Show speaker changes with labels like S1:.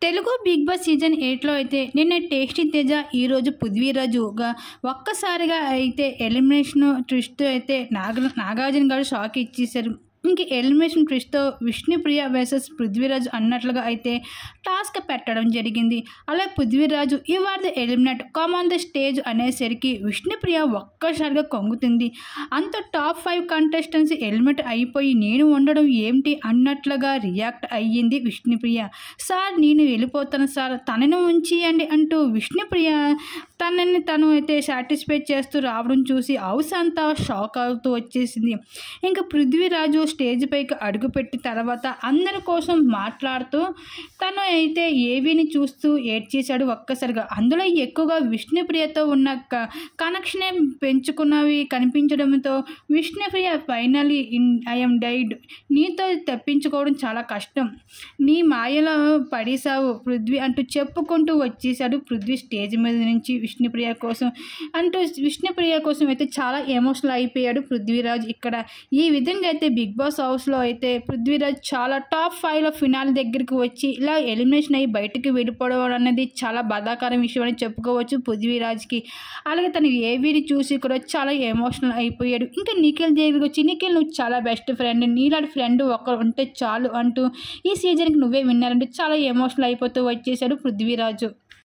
S1: Telugu big boss season 8లో అయితే నిన్న tasty Teja, ఈరోజు పృథ్వీరాజుగా ఒక్కసారిగా అయితే ఎలిమినేషన్ ట్విస్ట్ అయితే నాగార్జున గారు షాక్ ఇచ్చేశారు. ఇంక ఎలిమినేషన్ ట్విస్ట్తో విష్ణుప్రియ వర్సెస్ పృథ్వీరాజు అన్నట్లుగా అయితే టాస్క్ పెట్టడం జరిగింది. అలా Prithviraj you are the eliminate come on the stage అనేసరికి విష్ణుప్రియ ఒక్కసారిగా కొంగుతుంది. అంత టాప్ 5 కంటెస్టెంట్స్ ఎలిమినేట్ అయిపోయి నేను ఉండడం ఏమిటి అన్నట్లుగా రియాక్ట్ అయ్యింది విష్ణుప్రియ. సార్ నేను వెళ్ళిపోతాను సార్, తనను ఉంచియండి అంటూ విష్ణుప్రియ తనని తను అయితే సాటిస్ఫై చేస్తూ రావడం చూసి హౌస్ అంతా షాక్ అవుతూ వచ్చేసింది. ఇంకా పృథ్వీరాజు స్టేజ్ పైకి అడుగుపెట్టి తర్వాత అందరి కోసం మాట్లాడుతూ తను అయితే ఏవిని చూస్తూ ఏడ్చేశాడు ఒక్కసారిగా. అందులో ఎక్కువగా విష్ణుప్రియతో ఉన్న కనెక్షనే పెంచుకున్నవి కనిపించడంతో విష్ణుప్రియ ఫైనలీ ఐఎమ్ డైడ్, నీతో తప్పించుకోవడం చాలా కష్టం, నీ మాయలో పడేశావు పృథ్వీ అంటూ చెప్పుకుంటూ వచ్చేసాడు పృథ్వీ స్టేజ్ మీద నుంచి విష్ణుప్రియ కోసం విష్ణుప్రియ కోసం అయితే చాలా ఎమోషనల్ అయిపోయాడు పృథ్వీరాజ్. ఇక్కడ ఈ విధంగా అయితే బిగ్ బాస్ హౌస్లో అయితే పృథ్వీరాజ్ చాలా టాప్ 5లో ఫినాల్ దగ్గరికి వచ్చి ఇలా ఎలిమినేషన్ అయ్యి బయటకు వెళ్ళిపోవడం అనేది చాలా బాధాకరం విషయం అని చెప్పుకోవచ్చు పృథ్వీరాజ్కి. అలాగే తను ఏవిని చూసి కూడా చాలా ఎమోషనల్ అయిపోయాడు. ఇంకా నిఖిల్ దగ్గరికి వచ్చి నిఖిల్ నువ్వు చాలా బెస్ట్ ఫ్రెండ్, నీలాంటి ఫ్రెండ్ ఒకరు ఉంటే చాలు అంటూ ఈ సీజన్కి నువ్వే విన్నారంటే చాలా ఎమోషనల్ అయిపోతూ వచ్చేసాడు పృథ్వీరాజు.